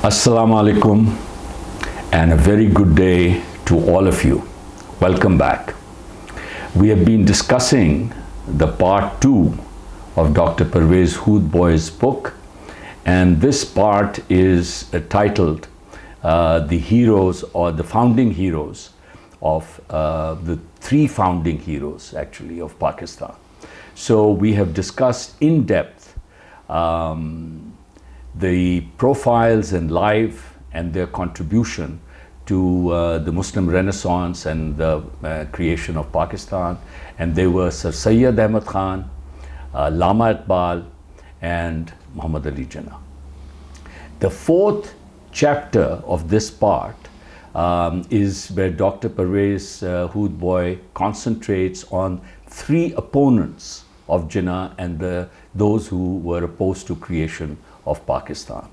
Assalamu alaikum and a very good day to all of you. Welcome back. We have been discussing the part 2 of Dr. Pervez Hoodbhoy's book, and this part is titled The Heroes or the Founding Heroes of the 3 founding heroes actually of Pakistan. So we have discussed in depth the profiles and life and their contribution to the Muslim Renaissance and the creation of Pakistan. And they were Sir Syed Ahmad Khan, Lama Iqbal, and Muhammad Ali Jinnah. The 4th chapter of this part is where Dr. Pervez Hoodbhoy concentrates on 3 opponents of Jinnah and those who were opposed to creation of Pakistan.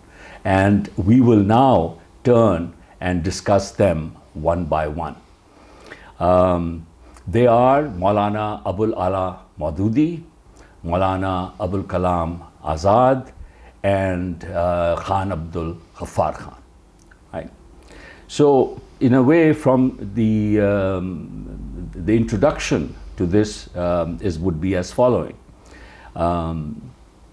And we will now turn and discuss them one by one. They are Maulana Abul Ala Maududi, Maulana Abul Kalam Azad, and Khan Abdul Ghaffar Khan. Right? So, in a way, from the introduction to this would be as following.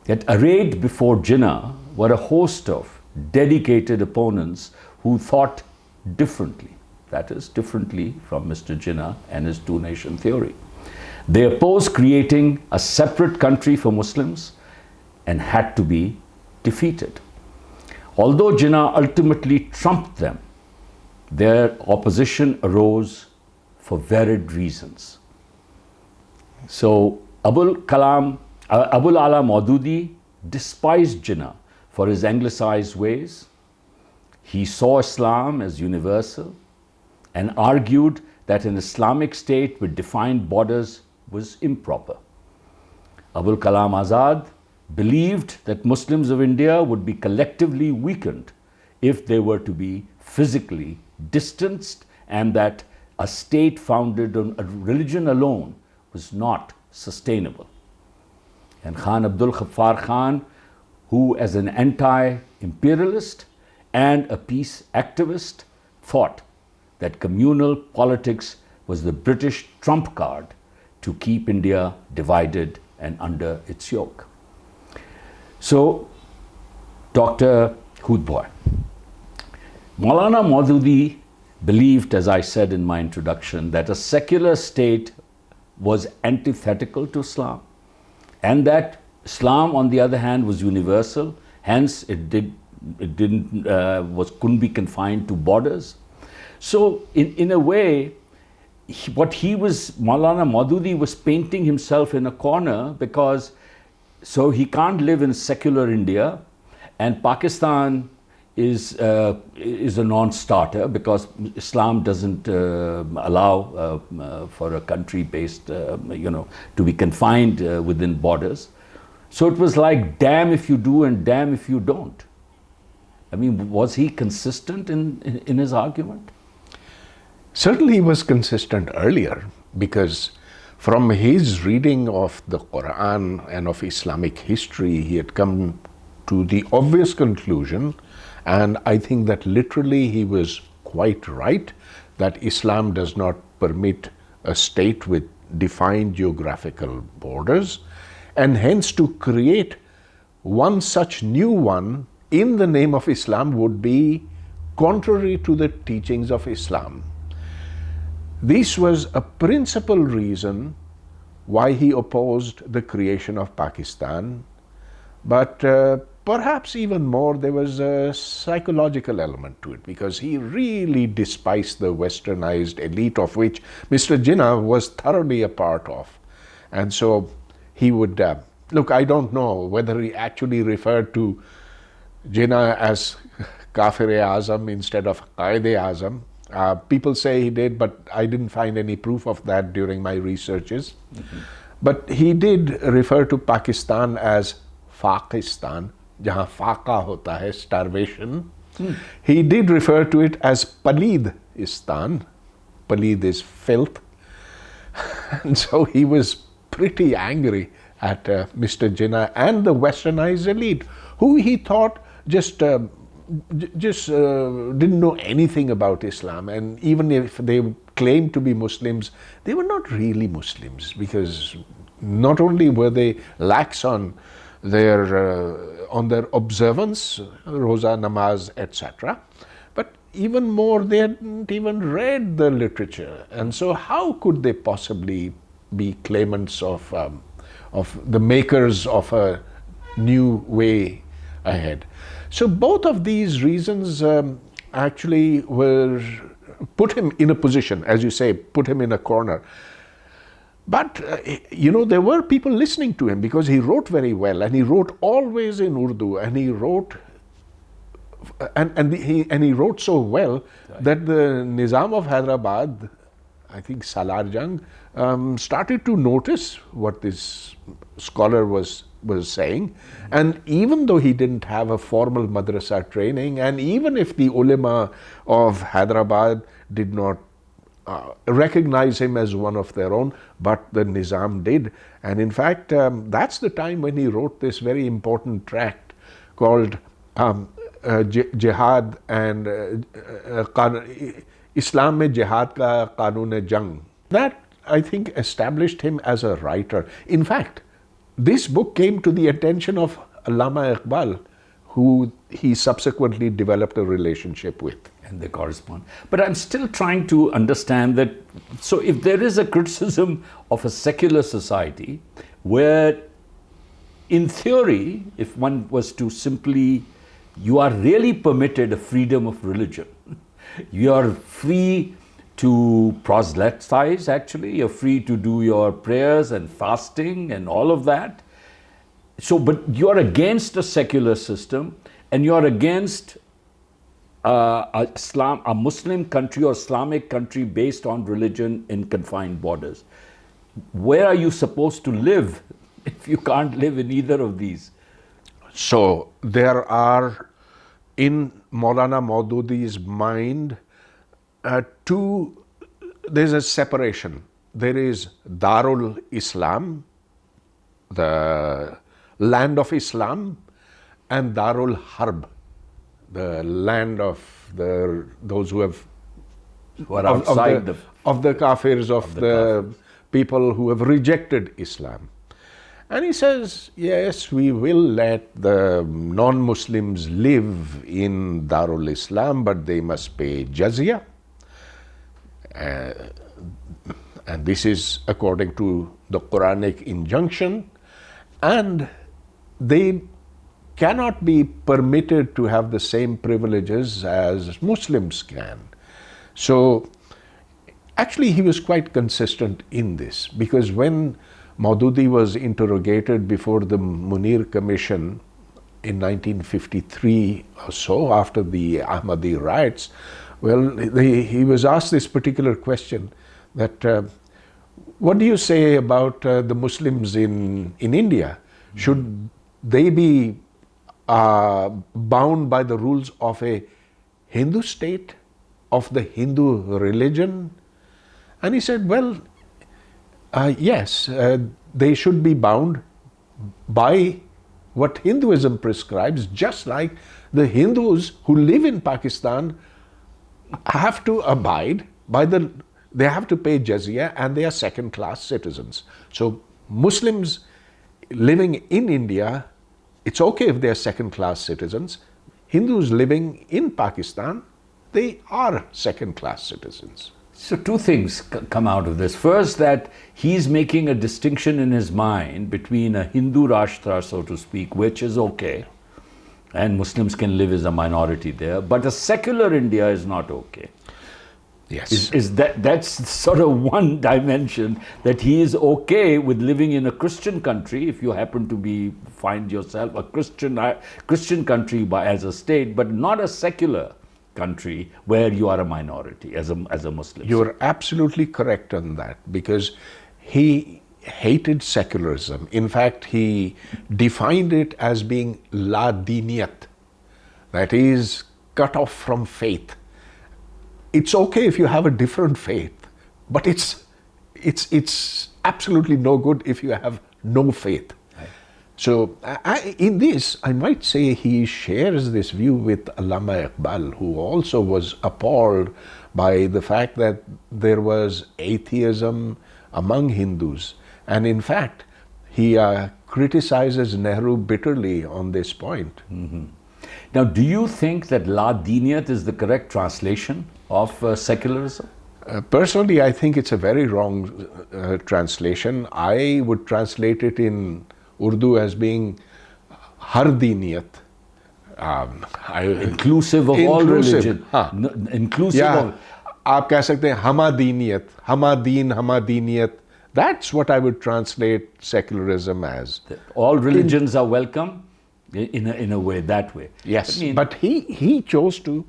That arrayed before Jinnah were a host of dedicated opponents who thought differently, that is, differently from Mr. Jinnah and his two-nation theory. They opposed creating a separate country for Muslims and had to be defeated. Although Jinnah ultimately trumped them, their opposition arose for varied reasons. So Abul Ala Maududi despised Jinnah for his anglicized ways. He saw Islam as universal and argued that an Islamic state with defined borders was improper. Abul Kalam Azad believed that Muslims of India would be collectively weakened if they were to be physically distanced, and that a state founded on a religion alone was not sustainable. And Khan Abdul Ghaffar Khan, who as an anti-imperialist and a peace activist thought that communal politics was the British trump card to keep India divided and under its yoke. So, Dr. Hoodbhoy. Maulana Maududi believed, as I said in my introduction, that a secular state was antithetical to Islam, and that Islam, on the other hand, was universal. Hence, couldn't be confined to borders. So, in a way, Maulana Maududi was painting himself in a corner, because so he can't live in secular India, and Pakistan is a non-starter because Islam doesn't allow for a country based, to be confined within borders. So it was like, damn if you do and damn if you don't. I mean, was he consistent in his argument? Certainly he was consistent earlier, because from his reading of the Quran and of Islamic history, he had come to the obvious conclusion, and I think that literally he was quite right, that Islam does not permit a state with defined geographical borders, and hence to create one such new one in the name of Islam would be contrary to the teachings of Islam. This was a principal reason why he opposed the creation of Pakistan, but perhaps even more, there was a psychological element to it, because he really despised the westernized elite of which Mr. Jinnah was thoroughly a part of. And so he would, look, I don't know whether he actually referred to Jinnah as Kafir-e-Azam instead of Quaid-e-Azam. People say he did, but I didn't find any proof of that during my researches. Mm-hmm. But he did refer to Pakistan as Fakistan, jahan faqa hota hai, starvation. He did refer to it as Palid-istan. Palid is filth. And so he was pretty angry at Mr. Jinnah and the westernized elite, who he thought just just didn't know anything about Islam, and even if they claimed to be Muslims, they were not really Muslims, because not only were they lax on their observance, roza, namaz, etc., but even more, they hadn't even read the literature, and so how could they possibly be claimants of the makers of a new way ahead? So both of these reasons actually were put him in a position, as you say, put him in a corner. But there were people listening to him, because he wrote very well, and he wrote always in Urdu, and he wrote and he wrote so well that the Nizam of Hyderabad, I think Salar Jung, started to notice what this scholar was saying. And even though he didn't have a formal madrasa training, and even if the ulema of Hyderabad did not recognize him as one of their own, but the Nizam did. And in fact, that's the time when he wrote this very important tract called Jihad and Islam mein Jihad ka Qanun-e-Jang. That, I think, established him as a writer. In fact, this book came to the attention of Allama Iqbal, who he subsequently developed a relationship with. And they correspond. But I'm still trying to understand that, so if there is a criticism of a secular society where, in theory, if one was to simply, you are really permitted a freedom of religion. You are free to proselytize, actually. You're free to do your prayers and fasting and all of that. So, but you're against a secular system, and you're against a Muslim country or Islamic country based on religion in confined borders. Where are you supposed to live if you can't live in either of these? So there are, in Maulana Maududi's mind, there's a separation. There is Darul Islam, the land of Islam, and Darul Harb, the land of those who are outside of the kafirs, of the people who have rejected Islam. And he says, yes, we will let the non-Muslims live in Darul Islam, but they must pay jizya. And this is according to the Quranic injunction. And they cannot be permitted to have the same privileges as Muslims can. So actually he was quite consistent in this, because when Maududi was interrogated before the Munir Commission in 1953 or so, after the Ahmadi riots, well, he was asked this particular question, that what do you say about the Muslims in India? Should they be bound by the rules of a Hindu state, of the Hindu religion? And he said, well, yes, they should be bound by what Hinduism prescribes, just like the Hindus who live in Pakistan have to abide by they have to pay jizya, and they are second-class citizens. So Muslims living in India, it's okay if they are second-class citizens. Hindus living in Pakistan, they are second-class citizens. So two things come out of this. First, that he's making a distinction in his mind between a Hindu Rashtra, so to speak, which is okay, and Muslims can live as a minority there, but a secular India is not okay. Yes. That's sort of one dimension, that he is okay with living in a Christian country if you happen to find yourself a Christian country as a state, but not a secular country where you are a minority as a Muslim. You are absolutely correct on that, because he hated secularism. In fact, he defined it as being la diniyat, that is, cut off from faith. It's okay if you have a different faith, but it's absolutely no good if you have no faith. Right. So in this, I might say he shares this view with Allama Iqbal, who also was appalled by the fact that there was atheism among Hindus. And in fact, he criticizes Nehru bitterly on this point. Now, do you think that La Diniyat is the correct translation of secularism? Personally, I think it's a very wrong translation. I would translate it in Urdu as being Har Diniyat. Inclusive of all religion. Inclusive of... आप कह सकते हैं हमा दीनियत, हमा दीन, हमा दीनियत. That's what I would translate secularism as. All religions are welcome in a way, that way. Yes, but he chose to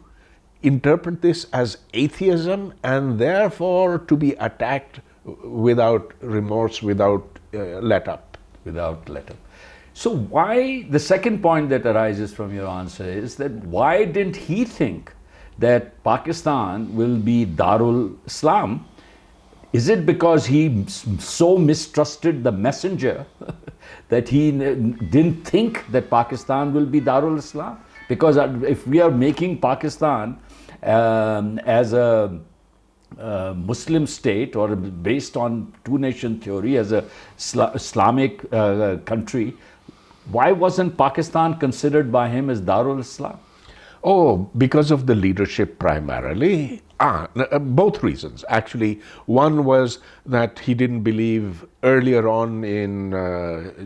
interpret this as atheism and therefore to be attacked without remorse, without let up. Without let up. So why, the second point that arises from your answer is that why didn't he think that Pakistan will be Darul Islam? Is it because he so mistrusted the messenger that he didn't think that Pakistan will be Darul Islam? Because if we are making Pakistan as a Muslim state or based on two-nation theory as a Islamic country, why wasn't Pakistan considered by him as Darul Islam? Oh, because of the leadership primarily. Both reasons, actually. One was that he didn't believe earlier on in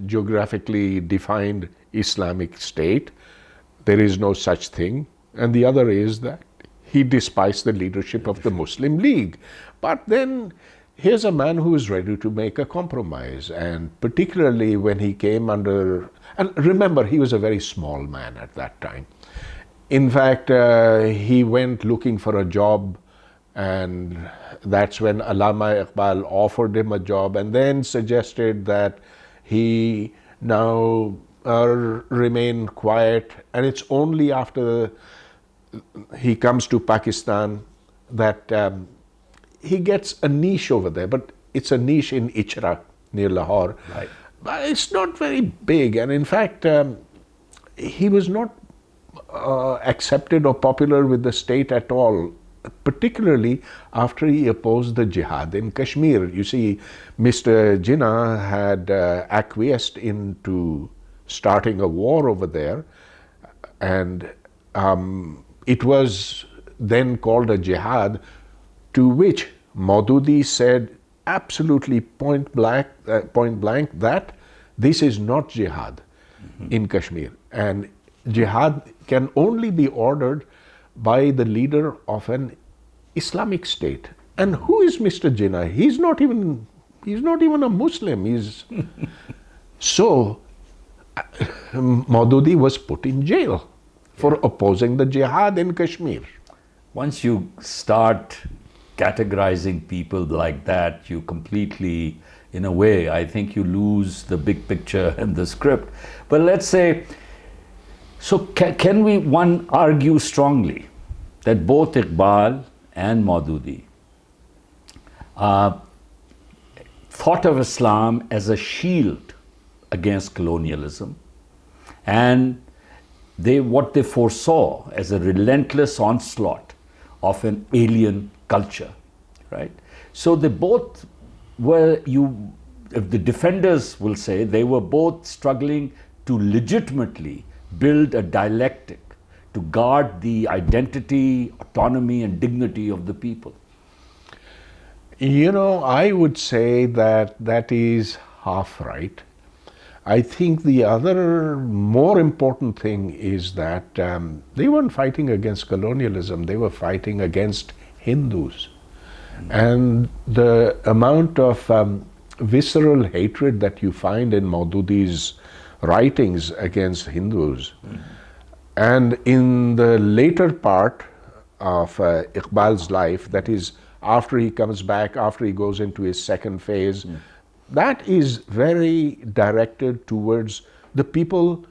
geographically defined Islamic state. There is no such thing. And the other is that he despised the leadership of the Muslim League. But then here's a man who is ready to make a compromise. And particularly when he came under, and remember, he was a very small man at that time. In fact, he went looking for a job, and that's when Allama Iqbal offered him a job and then suggested that he now remain quiet. And it's only after he comes to Pakistan that he gets a niche over there, but it's a niche in Ichra near Lahore. Right. But it's not very big, and in fact, he was not accepted or popular with the state at all, particularly after he opposed the jihad in Kashmir. You see, Mr. Jinnah had acquiesced into starting a war over there, and it was then called a jihad, to which Maududi said absolutely point blank that this is not jihad in Kashmir, and jihad can only be ordered by the leader of an Islamic state. And who is Mr. Jinnah? He's not even a Muslim. So Maududi was put in jail for opposing the jihad in Kashmir. Once you start categorizing people like that, you completely, in a way, I think you lose the big picture and the script. But let's say, so can one argue strongly that both Iqbal and Maududi thought of Islam as a shield against colonialism, and what they foresaw as a relentless onslaught of an alien culture, right? So they both were, if the defenders will say, they were both struggling to legitimately build a dialectic to guard the identity, autonomy, and dignity of the people. You know, I would say that is half right. I think the other more important thing is that they weren't fighting against colonialism, they were fighting against Hindus. And the amount of visceral hatred that you find in Maududi's writings against Hindus, and in the later part of Iqbal's life, that is after he comes back, after he goes into his second phase, that is very directed towards the people,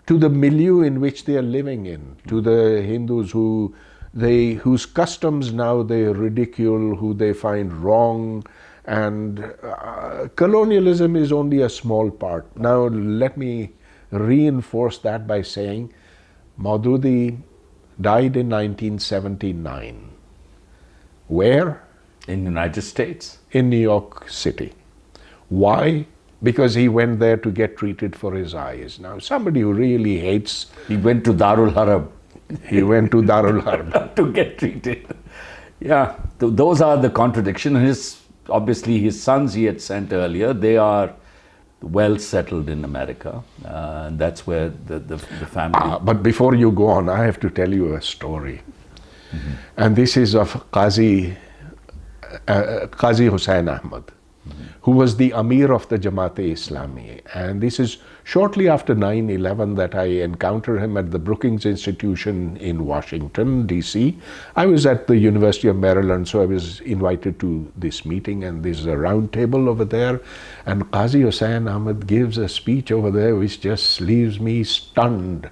to the milieu in which they are living in, to the Hindus whose customs now they ridicule, who they find wrong, and colonialism is only a small part. Now let me reinforced that by saying Maududi died in 1979. Where? In the United States. In New York City. Why? Because he went there to get treated for his eyes. Now, somebody who really hates... He went to Darul Harab. He went to Darul Harb. To get treated. Yeah, those are the contradictions. Obviously, his sons he had sent earlier, they are well settled in America. And that's where the family... But before you go on, I have to tell you a story. Mm-hmm. And this is of Qazi Hussain Ahmad, who was the Amir of the Jamaat-e-Islami. And this is shortly after 9/11 that I encountered him at the Brookings Institution in Washington, D.C. I was at the University of Maryland, so I was invited to this meeting, and there's a round table over there. And Qazi Hussain Ahmad gives a speech over there which just leaves me stunned.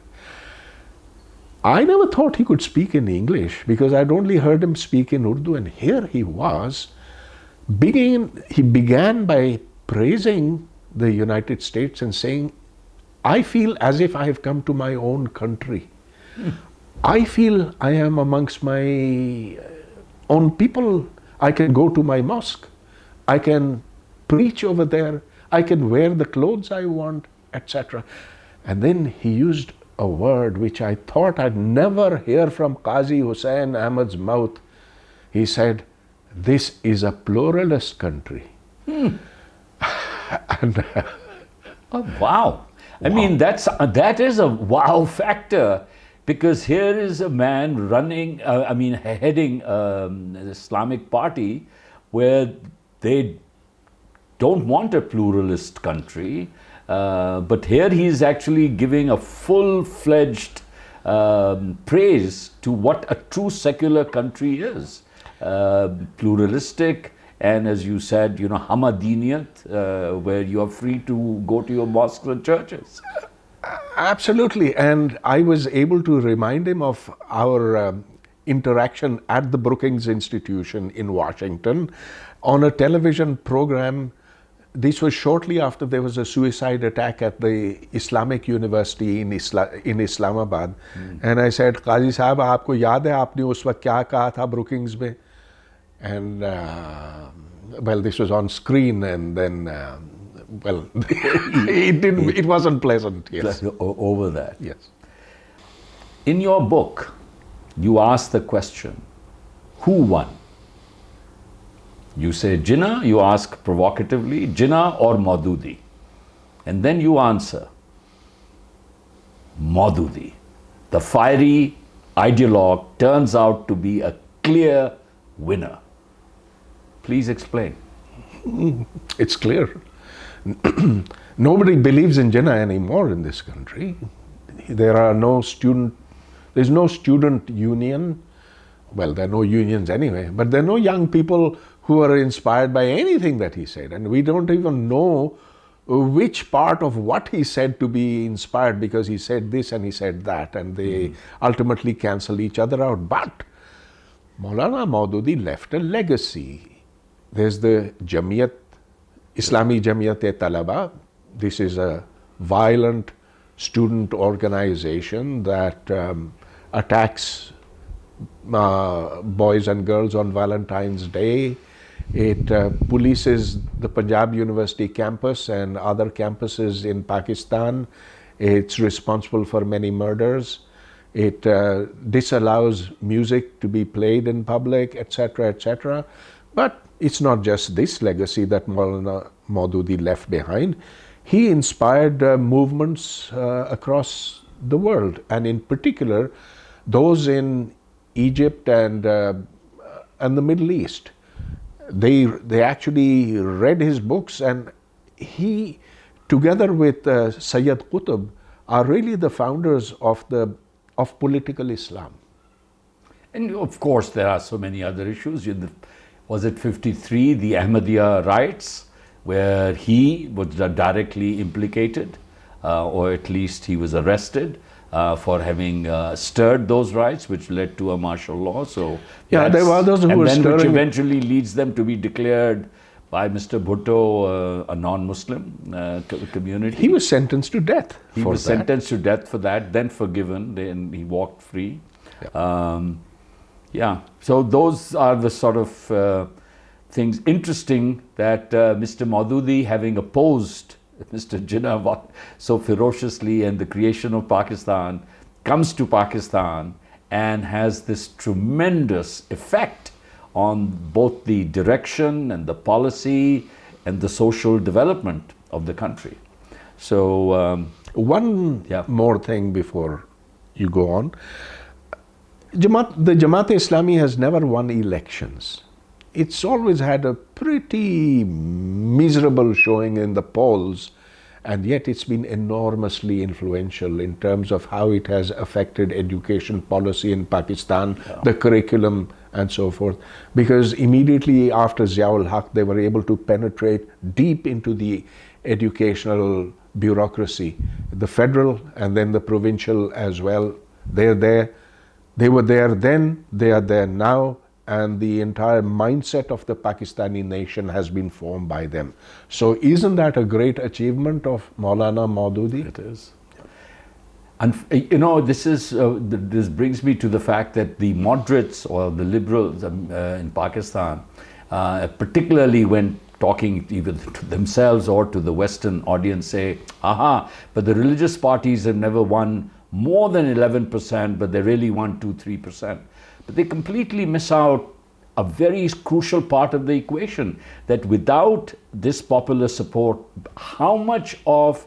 I never thought he could speak in English because I'd only heard him speak in Urdu, and here he was. He began by praising the United States and saying, I feel as if I have come to my own country. I feel I am amongst my own people. I can go to my mosque. I can preach over there. I can wear the clothes I want, etc. And then he used a word which I thought I'd never hear from Qazi Hussain Ahmad's mouth. He said, this is a pluralist country. And, oh, wow. I mean, that is a wow factor, because here is a man running, heading an Islamic party where they don't want a pluralist country, but here he's actually giving a full-fledged praise to what a true secular country is. Pluralistic, and as you said, Hamadiniyat, where you are free to go to your mosques and churches. Absolutely, and I was able to remind him of our interaction at the Brookings Institution in Washington on a television program. This was shortly after there was a suicide attack at the Islamic University in Islamabad. And I said, Qazi Sahab, aapko yaad hai aapne us waqt kya kaha tha Brookings mein? And well, this was on screen, and then well, it wasn't pleasant. Yes. Over that. Yes. In your book, you ask the question, who won? You say Jinnah, you ask provocatively, Jinnah or Maududi? And then you answer, Maududi. The fiery ideologue turns out to be a clear winner. Please explain. It's clear. Nobody believes in Jinnah anymore in this country. There's no student union. Well, there are no unions anyway, but there are no young people who are inspired by anything that he said. And we don't even know which part of what he said to be inspired, because he said this and he said that, and they ultimately cancel each other out. But Maulana Maududi left a legacy. There's the Jamiyat, Islami Jamiyat-e-Talaba. This is a violent student organization that attacks boys and girls on Valentine's Day. It polices the Punjab University campus and other campuses in Pakistan. It's responsible for many murders. It disallows music to be played in public, etc., etc. But it's not just this legacy that Maulana Maududi left behind. He inspired movements across the world, and in particular, those in Egypt and the Middle East. They actually read his books, and he, together with Sayyid Qutb, are really the founders of political Islam. And of course, there are so many other issues. Was it 53, the Ahmadiyya riots, where he was directly implicated, or at least he was arrested for having stirred those riots, which led to a martial law. So yeah, there were others who were stirring, which eventually leads them to be declared by Mr. Bhutto, a non-Muslim community. He was sentenced to death. He was sentenced to death for that, then forgiven, then he walked free. Yeah. So those are the sort of things. Interesting that Mr. Maududi, having opposed Mr. Jinnah so ferociously and the creation of Pakistan, comes to Pakistan and has this tremendous effect on both the direction and the policy and the social development of the country. So one more thing before you go on. The Jamaat-e-Islami has never won elections. It's always had a pretty miserable showing in the polls, and yet it's been enormously influential in terms of how it has affected education policy in Pakistan, the curriculum and so forth. Because immediately after Ziaul Haq, they were able to penetrate deep into the educational bureaucracy, the federal and then the provincial as well. They're there. They were there then, they are there now, and the entire mindset of the Pakistani nation has been formed by them. So isn't that a great achievement of Maulana Maududi? It is. And you know, this brings me to the fact that the moderates or the liberals in Pakistan, particularly when talking either to themselves or to the Western audience, say, aha, but the religious parties have never won more than 11%, but they really won 2-3%. But they completely miss out a very crucial part of the equation, that without this popular support, how much of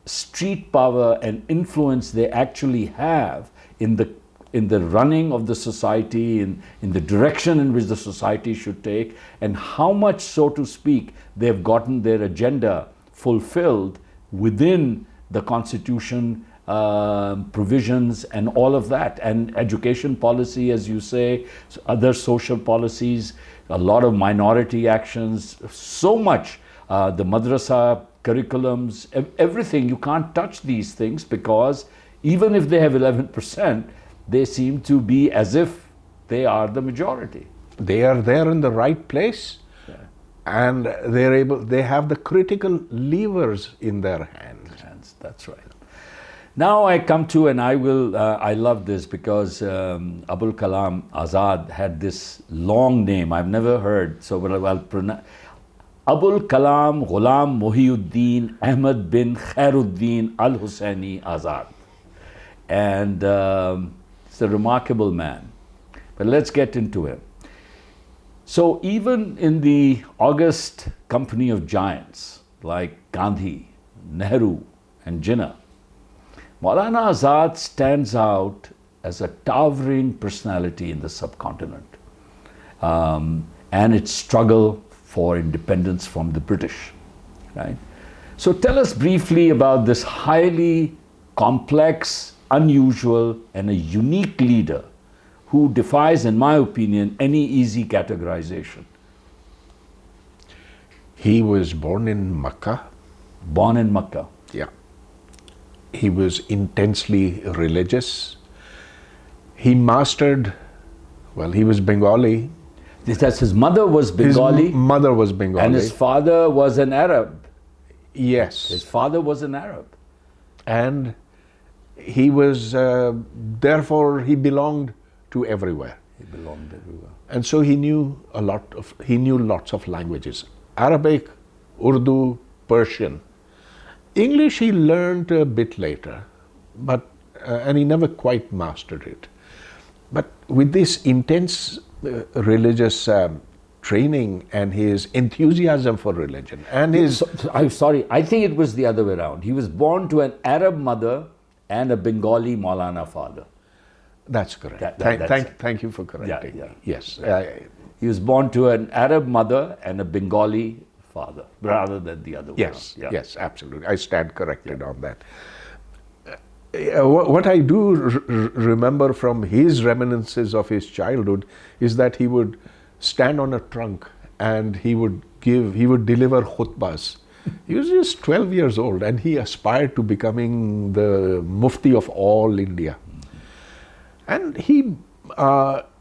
street power and influence they actually have in the running of the society, in the direction in which the society should take, and how much, so to speak, they've gotten their agenda fulfilled within the constitution, provisions and all of that, and education policy, as you say, other social policies, a lot of minority actions, so much, the madrasa curriculums, everything. You can't touch these things because even if they have 11%, they seem to be as if they are the majority. They are there in the right place, and they have the critical levers in their hands. That's right. Now I come to, and I love this because Abul Kalam Azad had this long name I've never heard, so I'll pronounce Abul Kalam Ghulam Muhyiddin Ahmad bin Khairuddin Al Husseini Azad. And it's a remarkable man. But let's get into him. So even in the august company of giants like Gandhi, Nehru and Jinnah, Maulana Azad stands out as a towering personality in the subcontinent and its struggle for independence from the British, right? So tell us briefly about this highly complex, unusual and a unique leader who defies, in my opinion, any easy categorization. He was born in Makkah. Born in Makkah. Yeah. He was intensely religious. He mastered, well, he was Bengali. His mother was Bengali. His mother was Bengali. And his father was an Arab. Yes. His father was an Arab. And he was, therefore, he belonged to everywhere. He belonged everywhere. And so he knew lots of languages. Arabic, Urdu, Persian. English he learned a bit later, but and he never quite mastered it. But with this intense religious training and his enthusiasm for religion and his... I'm sorry, I think it was the other way around. He was born to an Arab mother and a Bengali Maulana father. That's correct. Thank you for correcting. Yeah. Yes. He was born to an Arab mother and a Bengali father, rather than the other way around. Yes, absolutely. I stand corrected on that. What I do remember from his reminiscences of his childhood is that he would stand on a trunk and he would deliver khutbahs. He was just 12 years old and he aspired to becoming the Mufti of all India. And he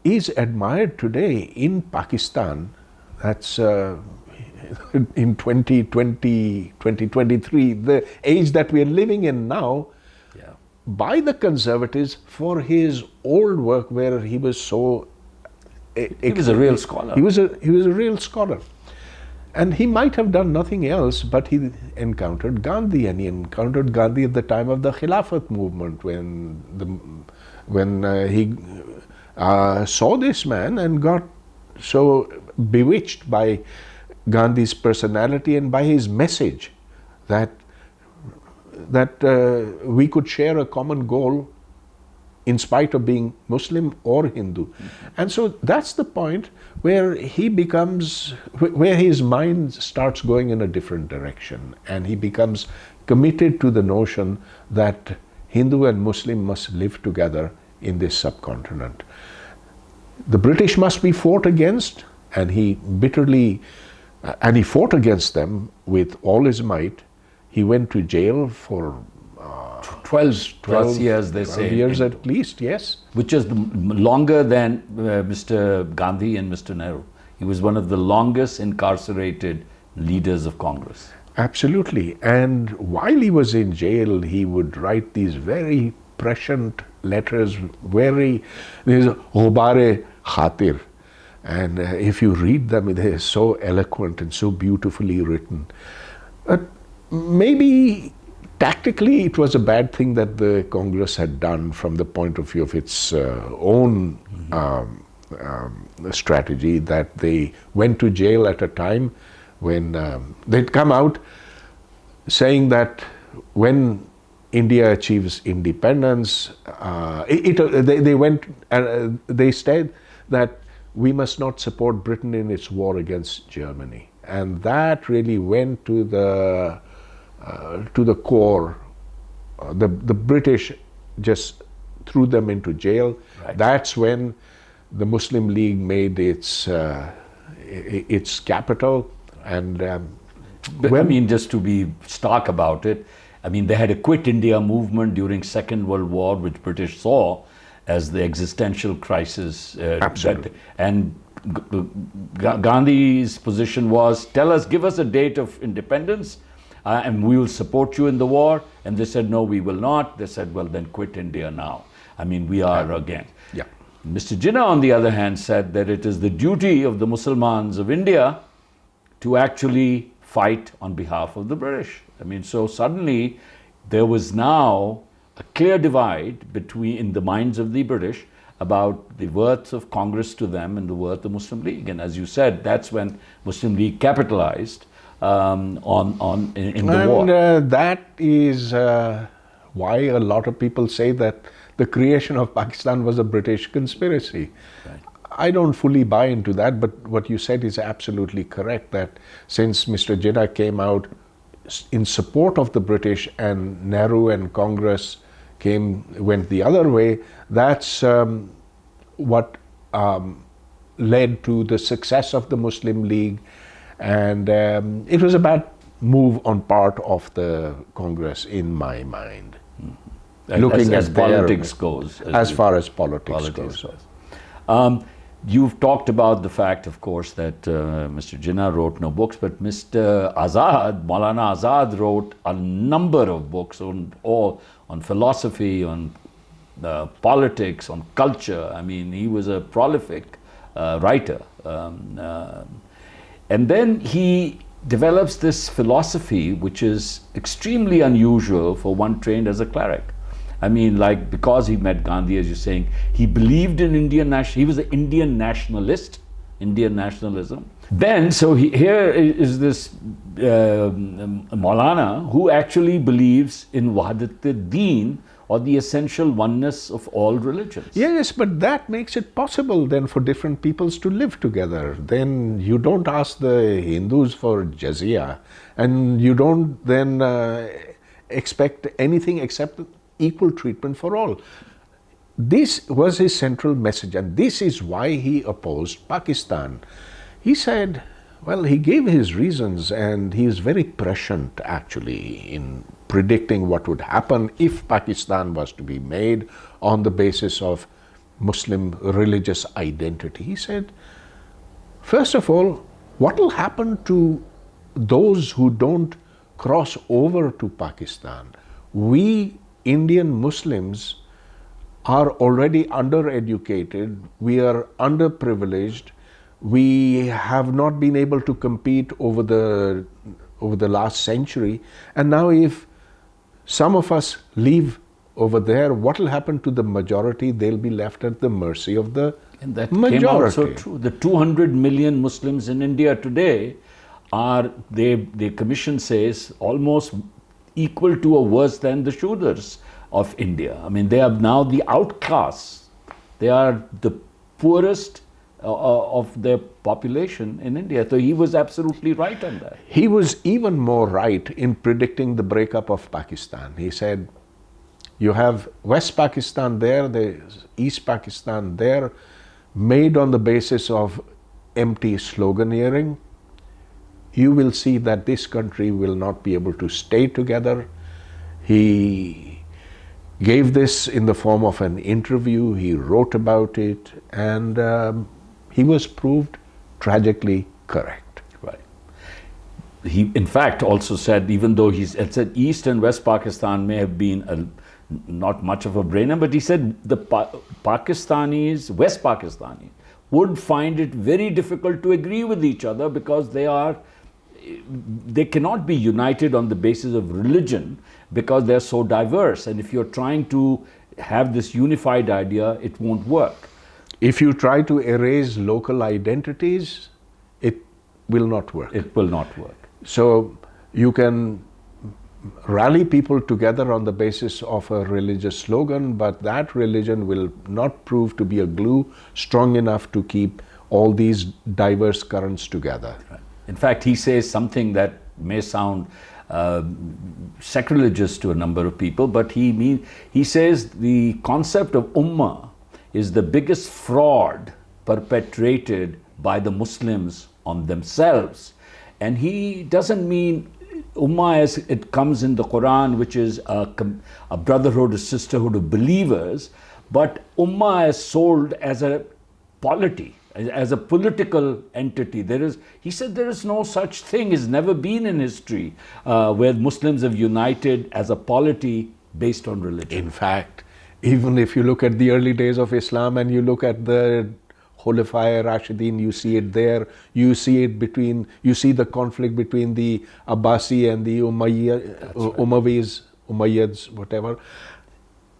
is admired today in Pakistan. That's in 2020, 2023, the age that we are living in now, Yeah. by the conservatives for his old work where he was so... He was a real scholar. He was a real scholar. And he might have done nothing else, but he encountered Gandhi, and he encountered Gandhi at the time of the Khilafat movement when he saw this man and got so bewitched by Gandhi's personality and by his message that we could share a common goal in spite of being Muslim or Hindu. And so that's the point where where his mind starts going in a different direction, and he becomes committed to the notion that Hindu and Muslim must live together in this subcontinent. The British must be fought against, and he fought against them with all his might. He went to jail for 12 years, they 12 say. years at least, yes. Which is longer than Mr. Gandhi and Mr. Nehru. He was one of the longest incarcerated leaders of Congress. Absolutely. And while he was in jail, he would write these very prescient letters, there's Ghubare Khatir. And if you read them, they're so eloquent and so beautifully written. Maybe tactically it was a bad thing that the Congress had done from the point of view of its own strategy, that they went to jail at a time when they'd come out saying that when India achieves independence, they said that we must not support Britain in its war against Germany. And that really went to the core. The British just threw them into jail. Right. That's when the Muslim League made its capital. And But, I mean, just to be stark about it, I mean, they had a Quit India movement during Second World War, which British saw as the existential crisis. Absolutely. And Gandhi's position was, give us a date of independence, and we will support you in the war. And they said, no, we will not. They said, well, then quit India now. I mean, we are again. Yeah. Mr. Jinnah, on the other hand, said that it is the duty of the Muslims of India to actually fight on behalf of the British. I mean, so suddenly there was now a clear divide in the minds of the British about the worth of Congress to them and the worth of Muslim League. And as you said, that's when Muslim League capitalized in the war. And that is why a lot of people say that the creation of Pakistan was a British conspiracy. Right. I don't fully buy into that, but what you said is absolutely correct, that since Mr. Jinnah came out in support of the British and Nehru and Congress went the other way, that's what led to the success of the Muslim League. And it was a bad move on part of the Congress, in my mind. Looking as politics goes. As far as politics goes. You've talked about the fact, of course, that Mr. Jinnah wrote no books, but Mr. Azad, Maulana Azad, wrote a number of books on philosophy, on politics, on culture. I mean, he was a prolific writer. And then he develops this philosophy which is extremely unusual for one trained as a cleric. I mean, like, because he met Gandhi, as you're saying, he believed in he was an Indian nationalist, Indian nationalism. Then, so here is this Maulana who actually believes in Wahdat-e-Deen, or the essential oneness of all religions. Yes, but that makes it possible then for different peoples to live together. Then you don't ask the Hindus for jizya, and you don't then expect anything except equal treatment for all. This was his central message, and this is why he opposed Pakistan. He said, well, he gave his reasons, and he is very prescient actually in predicting what would happen if Pakistan was to be made on the basis of Muslim religious identity. He said, first of all, what will happen to those who don't cross over to Pakistan, we Indian Muslims are already undereducated, we are underprivileged, we have not been able to compete over the last century, and now if some of us leave over there, what will happen to the majority? They'll be left at the mercy of the and that majority. came out so true. The 200 million Muslims in India today are, the commission says, almost equal to or worse than the Shudras of India. I mean, they are now the outcasts. They are the poorest of their population in India. So he was absolutely right on that. He was even more right in predicting the breakup of Pakistan. He said, you have West Pakistan there, there's East Pakistan there, made on the basis of empty sloganeering. You will see that this country will not be able to stay together. He gave this in the form of an interview, he wrote about it, and he was proved tragically correct. Right. He, in fact, also said, even though he said East and West Pakistan may have been not much of a brainer, but he said the Pakistanis, West Pakistanis, would find it very difficult to agree with each other because they cannot be united on the basis of religion because they're so diverse. And if you're trying to have this unified idea, it won't work. If you try to erase local identities, it will not work. It will not work. So you can rally people together on the basis of a religious slogan, but that religion will not prove to be a glue strong enough to keep all these diverse currents together. Right. In fact, he says something that may sound sacrilegious to a number of people, but he says the concept of ummah is the biggest fraud perpetrated by the Muslims on themselves. And he doesn't mean ummah as it comes in the Quran, which is a brotherhood, a sisterhood of believers, but ummah is sold as a polity, as a political entity. He said there is no such thing, has never been in history where Muslims have united as a polity based on religion. In fact, even if you look at the early days of Islam and you look at the Khulafai Rashidin, you see it there. You see the conflict between the Abbasi and the Umayyads, whatever.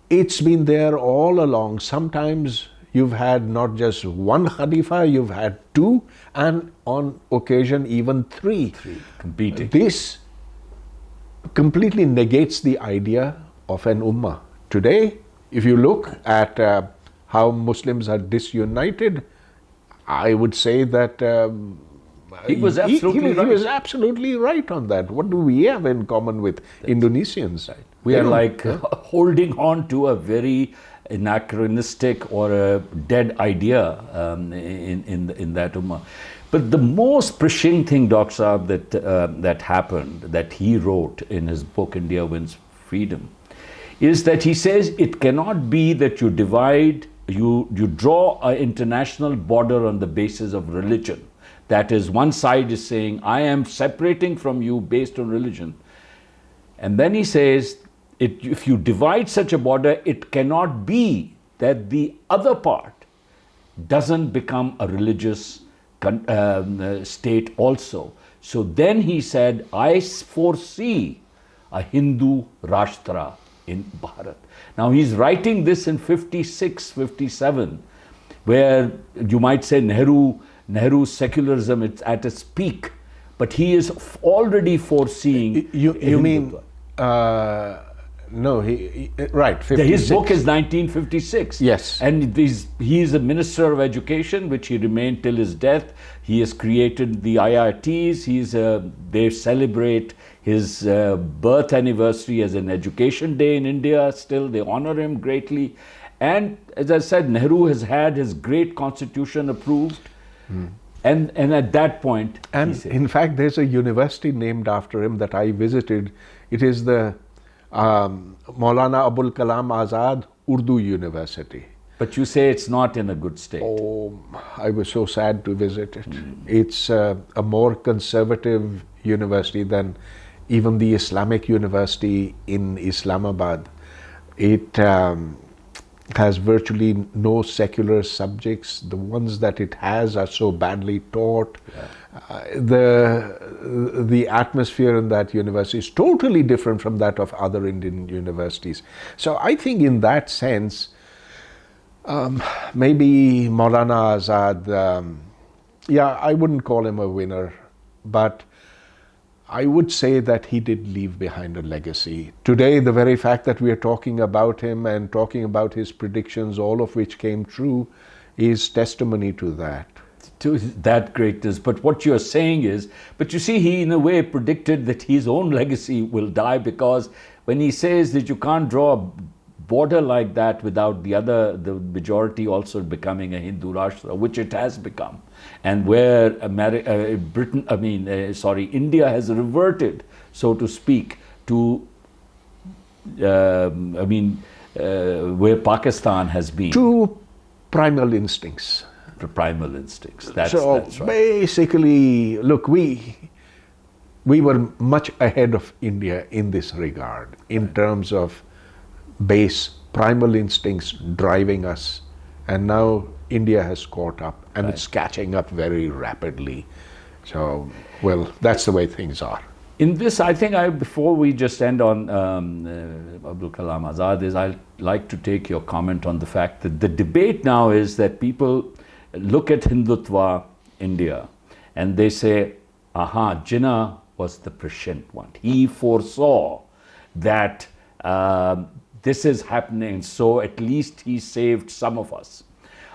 It's been there all along. Sometimes you've had not just one Khalifa, you've had two, and on occasion even three competing. This completely negates the idea of an ummah. Today, if you look at how Muslims are disunited, I would say that he was absolutely right. He was absolutely right on that. What do we have in common with Indonesians? Right. We are like holding on to a very anachronistic or a dead idea in that ummah. But the most prescient thing, Dr. Saab, that happened, that he wrote in his book India Wins Freedom, is that he says it cannot be that you divide, you draw an international border on the basis of religion. That is, one side is saying, I am separating from you based on religion. And then he says, if you divide such a border, it cannot be that the other part doesn't become a religious state also. So then he said, I foresee a Hindu Rashtra in Bharat. Now he's writing this in 56, 57, where you might say Nehru's secularism is at its peak, but he is already foreseeing. You mean? No, right. 56. His book is 1956. Yes, and he is a minister of education, which he remained till his death. He has created the IITs. They celebrate his birth anniversary as an education day in India. Still, they honor him greatly. And as I said, Nehru has had his great constitution approved. And at that point, and in fact, there's a university named after him that I visited. It is the Maulana Abul Kalam Azad Urdu University. But you say it's not in a good state. Oh, I was so sad to visit it. It's a more conservative university, then even the Islamic University in Islamabad, it has virtually no secular subjects. The ones that it has are so badly taught. The atmosphere in that university is totally different from that of other Indian universities. So I think in that sense, maybe Maulana Azad, yeah, I wouldn't call him a winner, but I would say that he did leave behind a legacy. Today, the very fact that we are talking about him and talking about his predictions, all of which came true, is testimony to that. To that greatness. But what you're saying is, but you see, he in a way predicted that his own legacy will die, because when he says that you can't draw a border like that without the majority also becoming a Hindu Rashtra, which it has become, and where India has reverted, so to speak, to where Pakistan has been. To primal instincts. Primal instincts. That's right. Basically, look, we were much ahead of India in this regard, in terms of base primal instincts driving us, and now India has caught up, and it's catching up very rapidly. So, well, that's the way things are. In this, I think before we just end on Abul Kalam Azad, I'd like to take your comment on the fact that the debate now is that people look at Hindutva India and they say, aha, Jinnah was the prescient one. He foresaw that this is happening, so at least he saved some of us.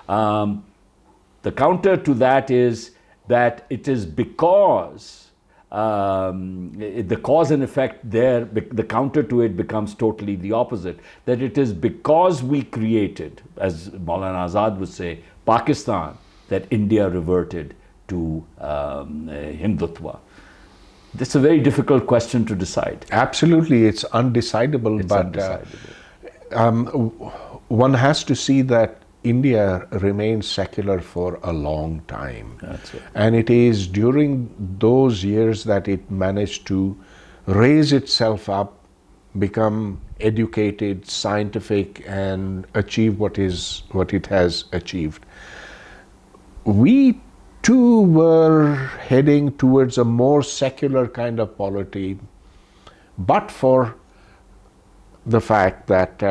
The counter to that is that it is because the cause and effect there, the counter to it becomes totally the opposite. That it is because we created, as Maulana Azad would say, Pakistan, that India reverted to Hindutva. This is a very difficult question to decide. Absolutely, it's undecidable, one has to see that India remained secular for a long time. That's right. And it is during those years that it managed to raise itself up, become educated, scientific, and achieve what it has achieved. We too were heading towards a more secular kind of polity, but for the fact that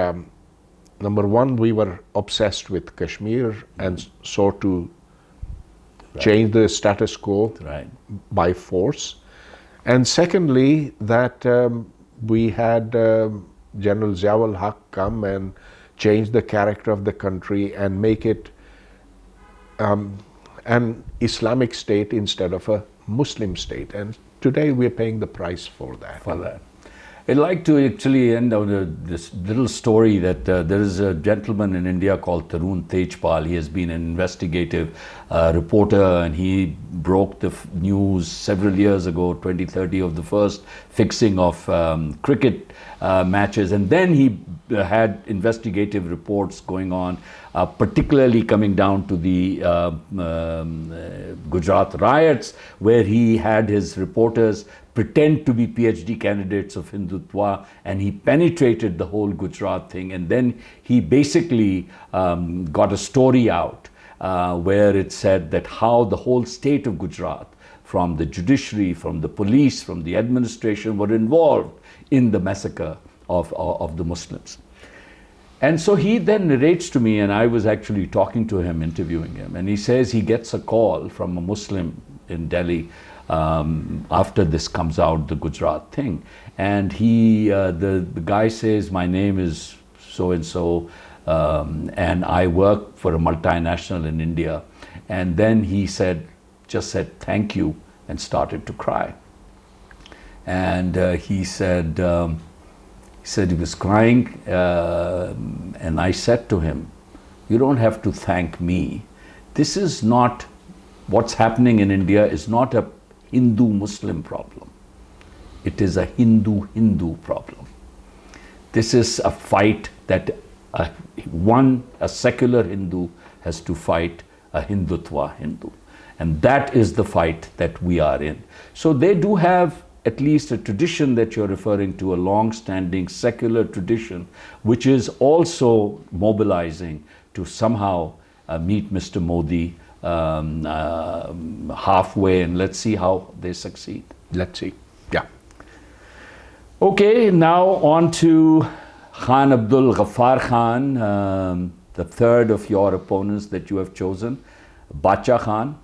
number one, we were obsessed with Kashmir and sought to change the status quo by force. And secondly, that we had General Ziaul Haq come and change the character of the country and make it an Islamic state instead of a Muslim state. And today we're paying the price for that. I'd like to actually end on this little story that there is a gentleman in India called Tarun Tejpal. He has been an investigative reporter, and he broke the news several years ago, 2030, of the first fixing of cricket matches. And then he had investigative reports going on, particularly coming down to the Gujarat riots, where he had his reporters pretend to be PhD candidates of Hindutva, and he penetrated the whole Gujarat thing. And then he basically got a story out where it said that how the whole state of Gujarat, from the judiciary, from the police, from the administration, were involved in the massacre of the Muslims. And so he then narrates to me, and I was actually talking to him, interviewing him, and he says he gets a call from a Muslim in Delhi after this comes out, the Gujarat thing. And the guy says, my name is so-and-so, and I work for a multinational in India. And then he just said thank you, and started to cry. And he said he was crying, and I said to him, you don't have to thank me. This is not, what's happening in India is not a Hindu-Muslim problem. It is a Hindu-Hindu problem. This is a fight that a secular Hindu has to fight a Hindutva Hindu. And that is the fight that we are in. So they do have at least a tradition that you're referring to, a long-standing secular tradition, which is also mobilizing to somehow meet Mr. Modi halfway, and let's see how they succeed. Let's see. Yeah. Okay, now on to Khan Abdul Ghaffar Khan, the third of your opponents that you have chosen, Bacha Khan.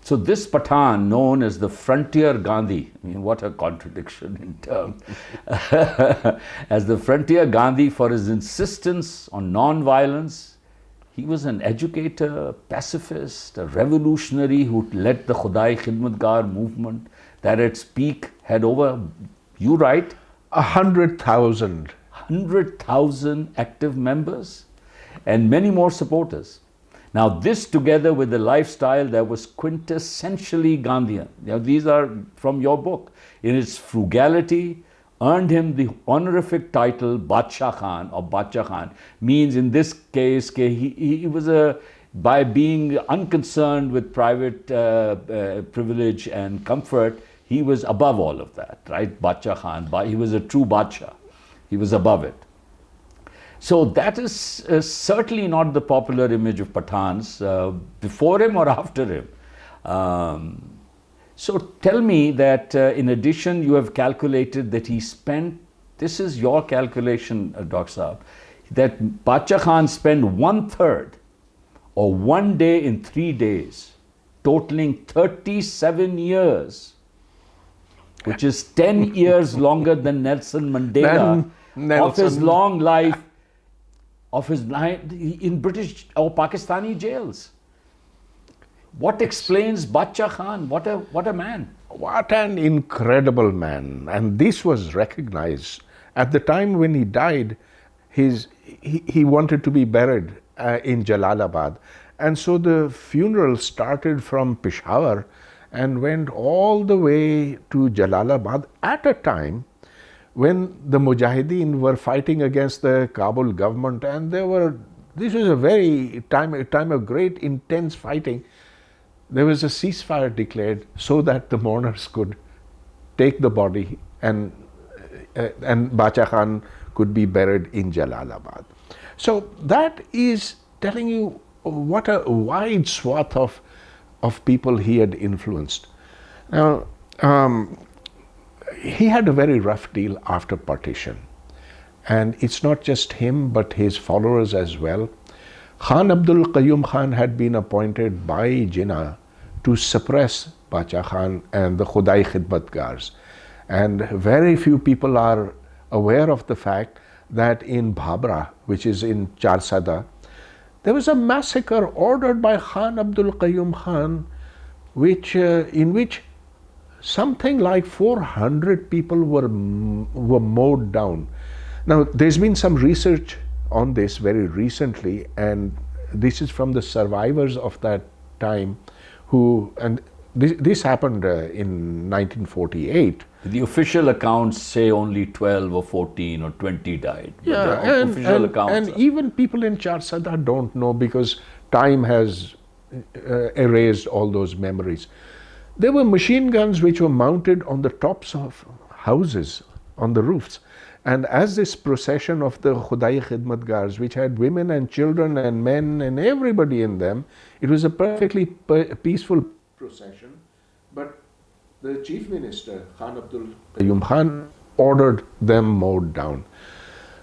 So this Pathan, known as the Frontier Gandhi, I mean, what a contradiction in terms, as the Frontier Gandhi for his insistence on non-violence. He was an educator, a pacifist, a revolutionary who led the Khudai Khidmatgar movement that at its peak had over, you write, 100,000. 100,000 active members and many more supporters. Now this, together with the lifestyle that was quintessentially Gandhian, now these are from your book, in its frugality, earned him the honorific title Bacha Khan, or Bacha Khan, means in this case he was by being unconcerned with private privilege and comfort, he was above all of that, right? Bacha Khan, he was a true Bacha, he was above it. So that is certainly not the popular image of Pathans before him or after him. So tell me that in addition you have calculated that he spent, this is your calculation, Dr. Saab, that Bacha Khan spent 1/3 or 1 day in 3 days, totaling 37 years, which is 10 years longer than Nelson Mandela, of his long life, in British or Pakistani jails. What explains Bacha Khan? What a man. What an incredible man. And this was recognized. At the time when he died, he wanted to be buried in Jalalabad. And so the funeral started from Peshawar and went all the way to Jalalabad at a time when the Mujahideen were fighting against the Kabul government, and this was a very time of great intense fighting. There was a ceasefire declared so that the mourners could take the body and Bacha Khan could be buried in Jalalabad. So that is telling you what a wide swath of people he had influenced. Now, he had a very rough deal after partition. And it's not just him, but his followers as well. Khan Abdul Qayyum Khan had been appointed by Jinnah to suppress Bacha Khan and the Khudai Khidmatgars. And very few people are aware of the fact that in Bhabra, which is in Charsada, there was a massacre ordered by Khan Abdul Qayyum Khan, in which something like 400 people were mowed down. Now, there's been some research on this very recently, and this is from the survivors of that time this happened in 1948. The official accounts say only 12 or 14 or 20 died. Yeah, and even people in Charsada don't know because time has erased all those memories. There were machine guns which were mounted on the tops of houses, on the roofs. And as this procession of the Khudai Khidmatgars, which had women and children and men and everybody in them, it was a perfectly peaceful procession. But the chief minister, Khan Abdul Qayyum Khan, ordered them mowed down.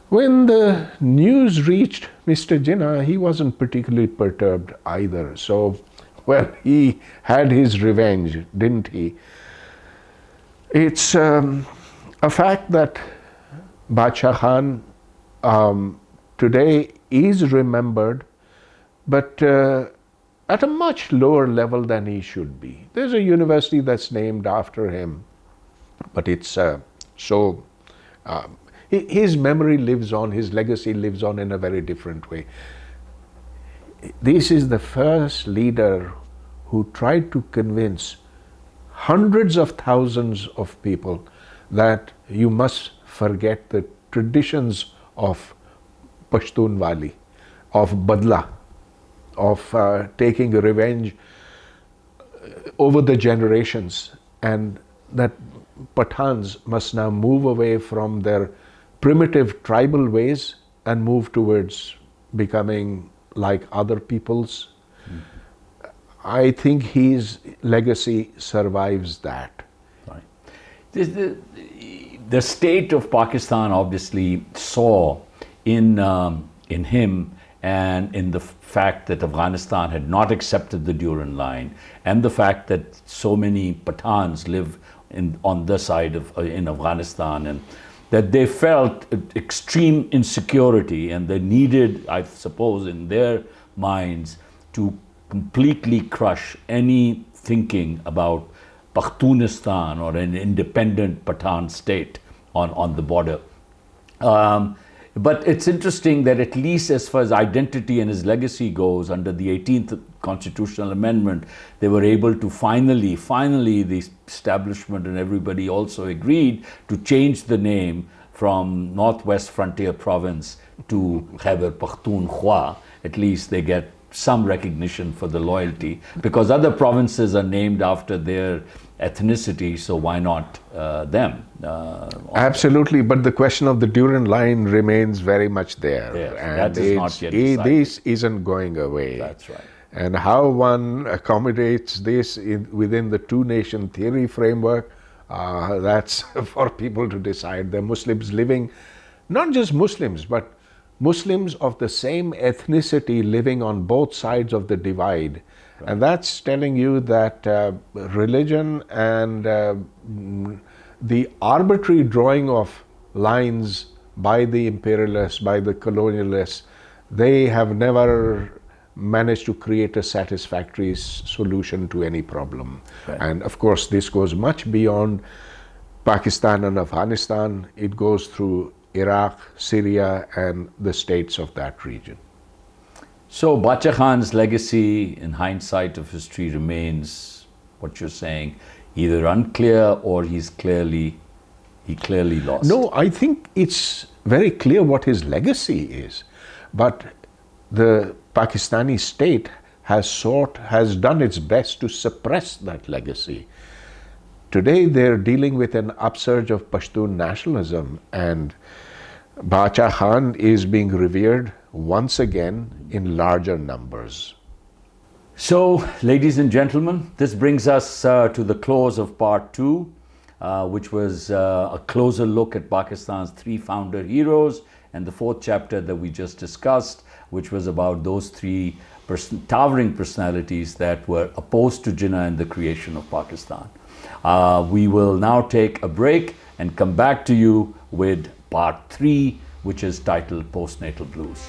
When the news reached Mr. Jinnah, he wasn't particularly perturbed either. So, well, he had his revenge, didn't he? It's a fact that Bacha Khan today is remembered, but at a much lower level than he should be. There's a university that's named after him, but it's his memory lives on, his legacy lives on in a very different way. This is the first leader who tried to convince hundreds of thousands of people that you must forget the traditions of Pashtunwali, of Badla, of taking revenge over the generations, and that Pathans must now move away from their primitive tribal ways and move towards becoming like other peoples. I think his legacy survives that. Right. The state of Pakistan obviously saw in him and in the fact that Afghanistan had not accepted the Durand Line, and the fact that so many Pathans live on the side of in Afghanistan, and that they felt extreme insecurity, and they needed, I suppose, in their minds to completely crush any thinking about Pakhtunistan or an independent Pathan state on the border. But it's interesting that at least as far as identity and his legacy goes, under the 18th constitutional amendment, they were able to finally the establishment and everybody also agreed to change the name from Northwest Frontier Province to Khyber Pakhtunkhwa. At least they get some recognition for the loyalty, because other provinces are named after their ethnicity, so why not them? Absolutely, but the question of the Durand Line remains very much there. Yes, and that is not yet decided. This isn't going away. That's right. And how one accommodates this within the two-nation theory framework, that's for people to decide. The Muslims living, not just Muslims, but Muslims of the same ethnicity living on both sides of the divide. Right. And that's telling you that religion and the arbitrary drawing of lines by the imperialists, by the colonialists, they have never managed to create a satisfactory solution to any problem. Right. And of course, this goes much beyond Pakistan and Afghanistan. It goes through Iraq, Syria, and the states of that region. So Bacha Khan's legacy, in hindsight of history, remains, what you're saying, either unclear or he clearly lost. No, I think it's very clear what his legacy is. But the Pakistani state has done its best to suppress that legacy. Today they're dealing with an upsurge of Pashtun nationalism, and Bacha Khan is being revered once again in larger numbers. So, ladies and gentlemen, this brings us to the close of part 2, which was a closer look at Pakistan's 3 founder heroes, and the 4th chapter that we just discussed, which was about those 3 towering personalities that were opposed to Jinnah and the creation of Pakistan. We will now take a break and come back to you with part 3, which is titled Postnatal Blues.